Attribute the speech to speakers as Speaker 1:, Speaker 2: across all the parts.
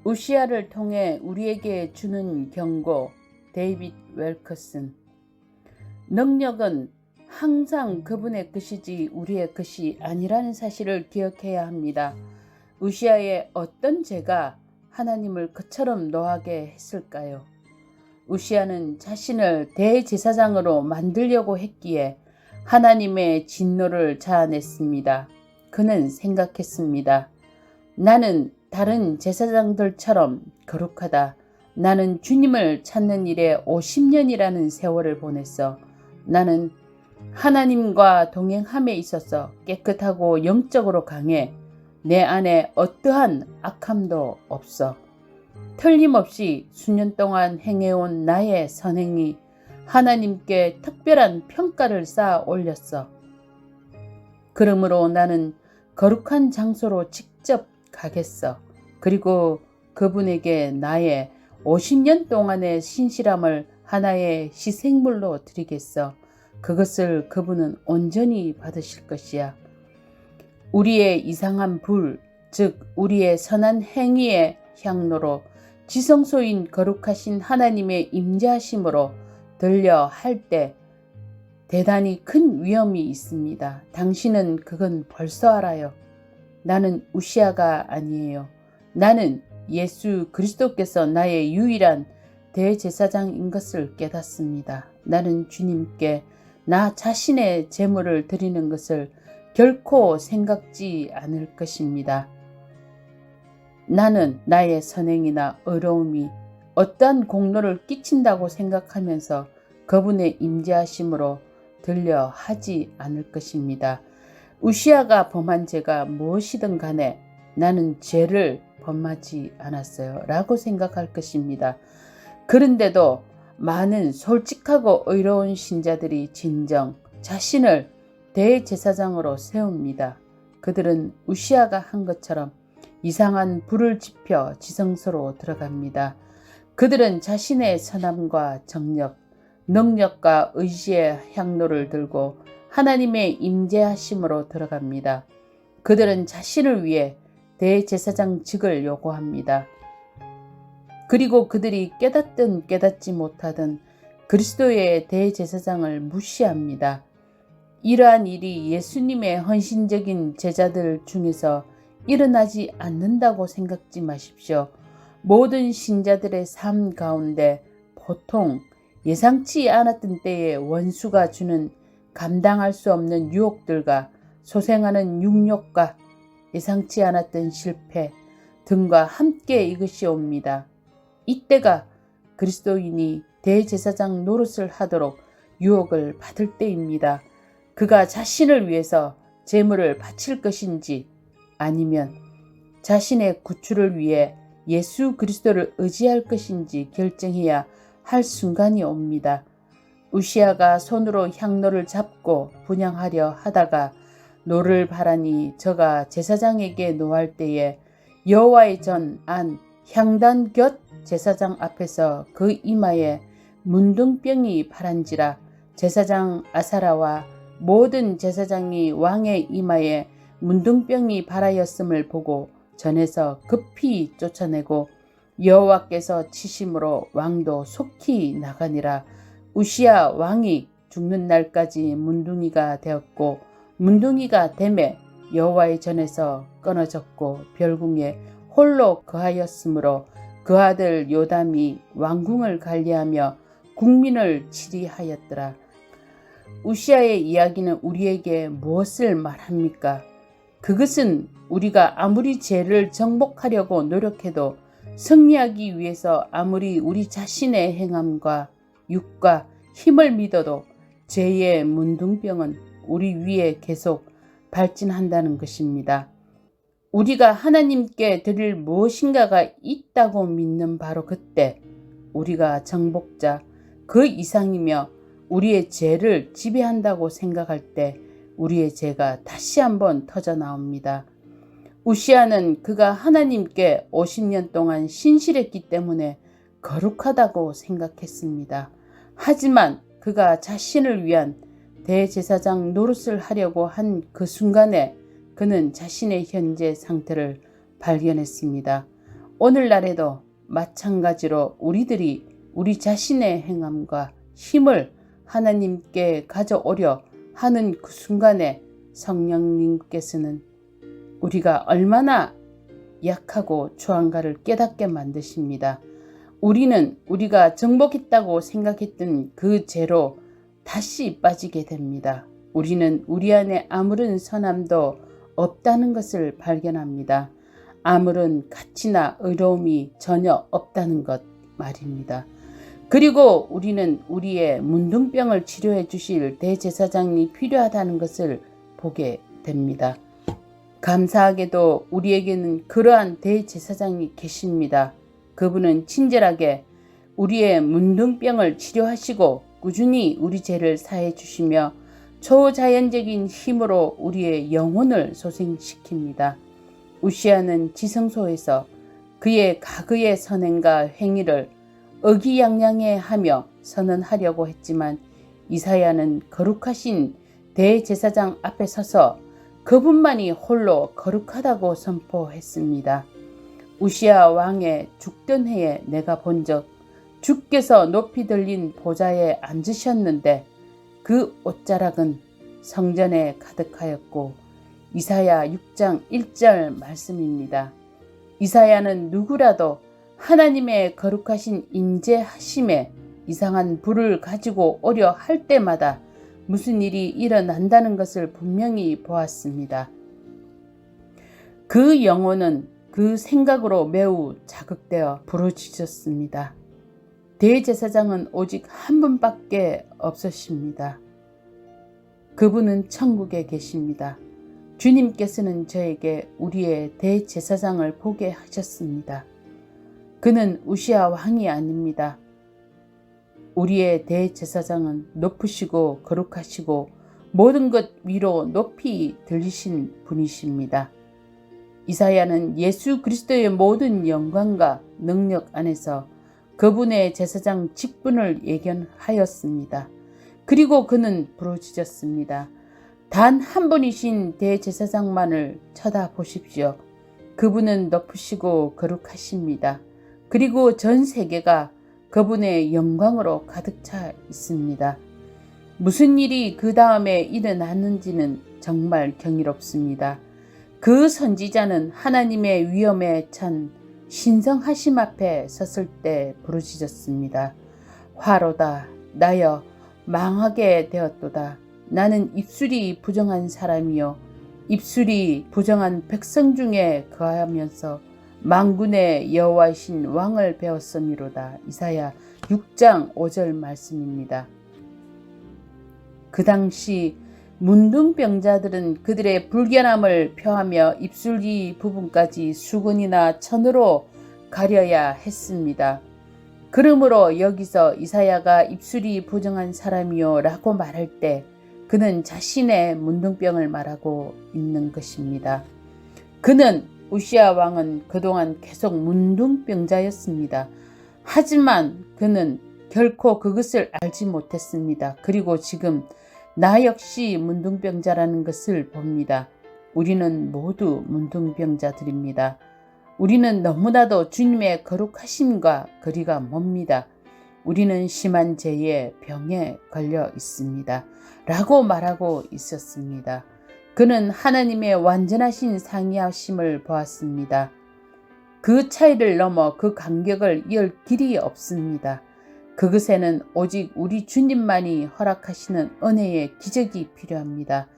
Speaker 1: 우시아를 통해 우리에게 주는 경고. 데이빗 웰커슨. 능력은 항상 그분의 것이지 우리의 것이 아니라는 사실을 기억해야 합니다. 우시아의 어떤 죄가 하나님을 그처럼 노하게 했을까요? 우시아는 자신을 대제사장으로 만들려고 했기에 하나님의 진노를 자아냈습니다. 그는 생각했습니다. 나는 다른 제사장들처럼 거룩하다. 나는 주님을 찾는 일에 50년이라는 세월을 보냈어. 나는 하나님과 동행함에 있어서 깨끗하고 영적으로 강해. 내 안에 어떠한 악함도 없어. 틀림없이 수년 동안 행해온 나의 선행이 하나님께 특별한 평가를 쌓아 올렸어. 그러므로 나는 거룩한 장소로 직접 가겠어. 그리고 그분에게 나의 50년 동안의 신실함을 하나의 희생물로 드리겠어. 그것을 그분은 온전히 받으실 것이야. 우리의 이상한 불, 즉 우리의 선한 행위의 향로로 지성소인 거룩하신 하나님의 임재하심으로 들려 할 때 대단히 큰 위험이 있습니다. 당신은 그건 벌써 알아요. 나는 우시아가 아니에요. 나는 예수 그리스도께서 나의 유일한 대제사장인 것을 깨닫습니다. 나는 주님께 나 자신의 제물을 드리는 것을 결코 생각지 않을 것입니다. 나는 나의 선행이나 의로움이 어떠한 공로를 끼친다고 생각하면서 그분의 임재하심으로 들려 하지 않을 것입니다. 우시아가 범한 죄가 무엇이든 간에 나는 죄를 범하지 않았어요 라고 생각할 것입니다. 그런데도 많은 솔직하고 의로운 신자들이 진정 자신을 대제사장으로 세웁니다. 그들은 우시아가 한 것처럼 이상한 불을 지펴 지성소로 들어갑니다. 그들은 자신의 선함과 정력, 능력과 의지의 향로를 들고 하나님의 임재하심으로 들어갑니다. 그들은 자신을 위해 대제사장직을 요구합니다. 그리고 그들이 깨닫든 깨닫지 못하든 그리스도의 대제사장을 무시합니다. 이러한 일이 예수님의 헌신적인 제자들 중에서 일어나지 않는다고 생각지 마십시오. 모든 신자들의 삶 가운데 보통 예상치 않았던 때에 원수가 주는 감당할 수 없는 유혹들과 소생하는 육욕과 예상치 않았던 실패 등과 함께 이것이 옵니다. 이때가 그리스도인이 대제사장 노릇을 하도록 유혹을 받을 때입니다. 그가 자신을 위해서 제물을 바칠 것인지 아니면 자신의 구출을 위해 예수 그리스도를 의지할 것인지 결정해야 할 순간이 옵니다. 우시아가 손으로 향로를 잡고 분향하려 하다가 노를 바라니 저가 제사장에게 노할 때에 여호와의 전 안 향단 곁 제사장 앞에서 그 이마에 문둥병이 바란지라. 제사장 아사라와 모든 제사장이 왕의 이마에 문둥병이 발하였음을 보고 전에서 급히 쫓아내고 여호와께서 치심으로 왕도 속히 나가니라. 우시아 왕이 죽는 날까지 문둥이가 되었고 문둥이가 됨에 여호와의 전에서 끊어졌고 별궁에 홀로 거하였으므로 그 아들 요담이 왕궁을 관리하며 국민을 치리하였더라. 우시아의 이야기는 우리에게 무엇을 말합니까? 그것은 우리가 아무리 죄를 정복하려고 노력해도 승리하기 위해서 아무리 우리 자신의 행함과 육과 힘을 믿어도 죄의 문둥병은 우리 위에 계속 발진한다는 것입니다. 우리가 하나님께 드릴 무엇인가가 있다고 믿는 바로 그때 우리가 정복자 그 이상이며 우리의 죄를 지배한다고 생각할 때 우리의 죄가 다시 한번 터져 나옵니다. 우시아는 그가 하나님께 50년 동안 신실했기 때문에 거룩하다고 생각했습니다. 하지만 그가 자신을 위한 대제사장 노릇을 하려고 한 그 순간에 그는 자신의 현재 상태를 발견했습니다. 오늘날에도 마찬가지로 우리들이 우리 자신의 행함과 힘을 하나님께 가져오려 하는 그 순간에 성령님께서는 우리가 얼마나 약하고 추한가를 깨닫게 만드십니다. 우리는 우리가 정복했다고 생각했던 그 죄로 다시 빠지게 됩니다. 우리는 우리 안에 아무런 선함도 없다는 것을 발견합니다. 아무런 가치나 의로움이 전혀 없다는 것 말입니다. 그리고 우리는 우리의 문둥병을 치료해 주실 대제사장이 필요하다는 것을 보게 됩니다. 감사하게도 우리에게는 그러한 대제사장이 계십니다. 그분은 친절하게 우리의 문둥병을 치료하시고 꾸준히 우리 죄를 사해 주시며 초자연적인 힘으로 우리의 영혼을 소생시킵니다. 우시아는 지성소에서 그의 과거의 선행과 행위를 의기양양해 하며 선언하려고 했지만 이사야는 거룩하신 대제사장 앞에 서서 그분만이 홀로 거룩하다고 선포했습니다. 우시아 왕의 죽던 해에 내가 본적 주께서 높이 들린 보좌에 앉으셨는데 그 옷자락은 성전에 가득하였고 이사야 6장 1절 말씀입니다. 이사야는 누구라도 하나님의 거룩하신 임재하심에 이상한 불을 가지고 오려 할 때마다 무슨 일이 일어난다는 것을 분명히 보았습니다. 그 영혼은 그 생각으로 매우 자극되어 부르짖었습니다. 대제사장은 오직 한 분밖에 없으십니다. 그분은 천국에 계십니다. 주님께서는 저에게 우리의 대제사장을 보게 하셨습니다. 그는 우시아 왕이 아닙니다. 우리의 대제사장은 높으시고 거룩하시고 모든 것 위로 높이 들리신 분이십니다. 이사야는 예수 그리스도의 모든 영광과 능력 안에서 그분의 제사장 직분을 예견하였습니다. 그리고 그는 부르짖었습니다. 단 한 분이신 대제사장만을 쳐다보십시오. 그분은 높으시고 거룩하십니다. 그리고 전 세계가 그분의 영광으로 가득 차 있습니다. 무슨 일이 그 다음에 일어났는지는 정말 경이롭습니다. 그 선지자는 하나님의 위엄에 찬 신성하심 앞에 섰을 때 부르짖었습니다. 화로다 나여 망하게 되었도다. 나는 입술이 부정한 사람이요 입술이 부정한 백성 중에 거하면서 만군의 여호와이신 왕을 배웠음이로다. 이사야 6장 5절 말씀입니다. 그 당시 문둥병자들은 그들의 불결함을 표하며 입술이 부분까지 수건이나 천으로 가려야 했습니다. 그러므로 여기서 이사야가 입술이 부정한 사람이요 라고 말할 때 그는 자신의 문둥병을 말하고 있는 것입니다. 그는 우시아 왕은 그동안 계속 문둥병자였습니다. 하지만 그는 결코 그것을 알지 못했습니다. 그리고 지금 나 역시 문둥병자라는 것을 봅니다. 우리는 모두 문둥병자들입니다. 우리는 너무나도 주님의 거룩하심과 거리가 멉니다. 우리는 심한 죄의 병에 걸려 있습니다. 라고 말하고 있었습니다. 그는 하나님의 완전하신 상의하심을 보았습니다. 그 차이를 넘어 그 간격을 이을 길이 없습니다. 그것에는 오직 우리 주님만이 허락하시는 은혜의 기적이 필요합니다.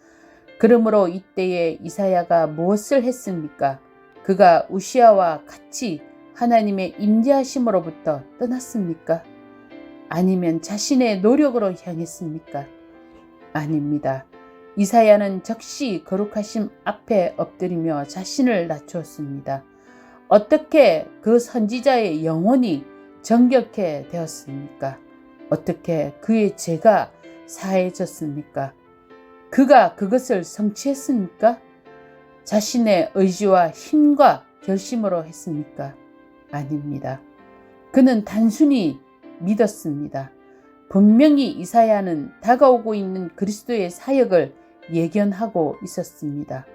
Speaker 1: 그러므로 이때에 이사야가 무엇을 했습니까? 그가 우시아와 같이 하나님의 임재하심으로부터 떠났습니까? 아니면 자신의 노력으로 향했습니까? 아닙니다. 이사야는 즉시 거룩하심 앞에 엎드리며 자신을 낮추었습니다. 어떻게 그 선지자의 영혼이 정결케 되었습니까? 어떻게 그의 죄가 사해졌습니까? 그가 그것을 성취했습니까? 자신의 의지와 힘과 결심으로 했습니까? 아닙니다. 그는 단순히 믿었습니다. 분명히 이사야는 다가오고 있는 그리스도의 사역을 예견하고 있었습니다.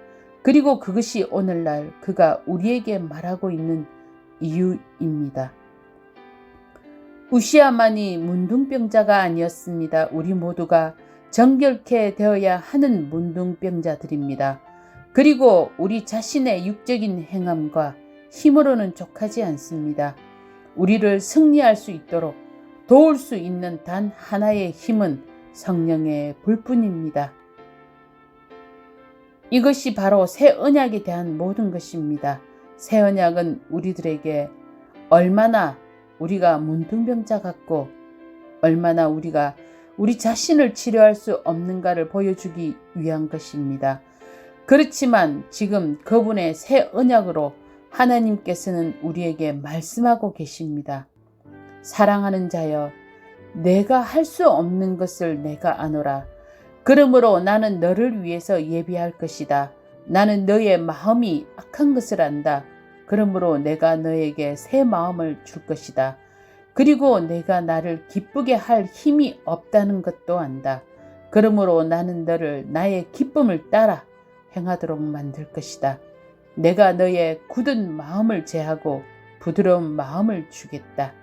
Speaker 1: 그리고 그것이 오늘날 그가 우리에게 말하고 있는 이유입니다. 우시아만이 문둥병자가 아니었습니다. 우리 모두가 정결케 되어야 하는 문둥병자들입니다. 그리고 우리 자신의 육적인 행함과 힘으로는 족하지 않습니다. 우리를 승리할 수 있도록 도울 수 있는 단 하나의 힘은 성령의 불뿐입니다. 이것이 바로 새 언약에 대한 모든 것입니다. 새 언약은 우리들에게 얼마나 우리가 문둥병자 같고 얼마나 우리가 우리 자신을 치료할 수 없는가를 보여주기 위한 것입니다. 그렇지만 지금 그분의 새 언약으로 하나님께서는 우리에게 말씀하고 계십니다. 사랑하는 자여, 내가 할 수 없는 것을 내가 아노라. 그러므로 나는 너를 위해서 예비할 것이다. 나는 너의 마음이 악한 것을 안다. 그러므로 내가 너에게 새 마음을 줄 것이다. 그리고 내가 나를 기쁘게 할 힘이 없다는 것도 안다. 그러므로 나는 너를 나의 기쁨을 따라 행하도록 만들 것이다. 내가 너의 굳은 마음을 제하고 부드러운 마음을 주겠다.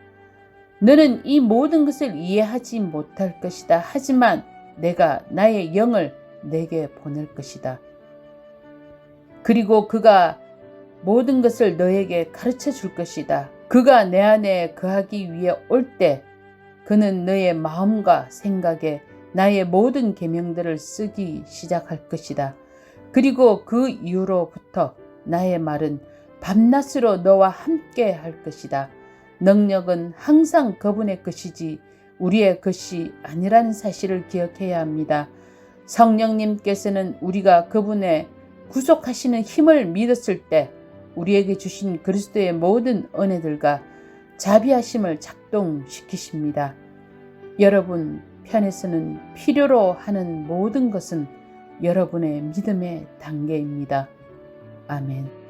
Speaker 1: 너는 이 모든 것을 이해하지 못할 것이다. 하지만 내가 나의 영을 내게 보낼 것이다. 그리고 그가 모든 것을 너에게 가르쳐 줄 것이다. 그가 내 안에 거하기 위해 올 때 그는 너의 마음과 생각에 나의 모든 계명들을 쓰기 시작할 것이다. 그리고 그 이후로부터 나의 말은 밤낮으로 너와 함께 할 것이다. 능력은 항상 그분의 것이지 우리의 것이 아니라는 사실을 기억해야 합니다. 성령님께서는 우리가 그분의 구속하시는 힘을 믿었을 때 우리에게 주신 그리스도의 모든 은혜들과 자비하심을 작동시키십니다. 여러분 편에서는 필요로 하는 모든 것은 여러분의 믿음의 단계입니다. 아멘.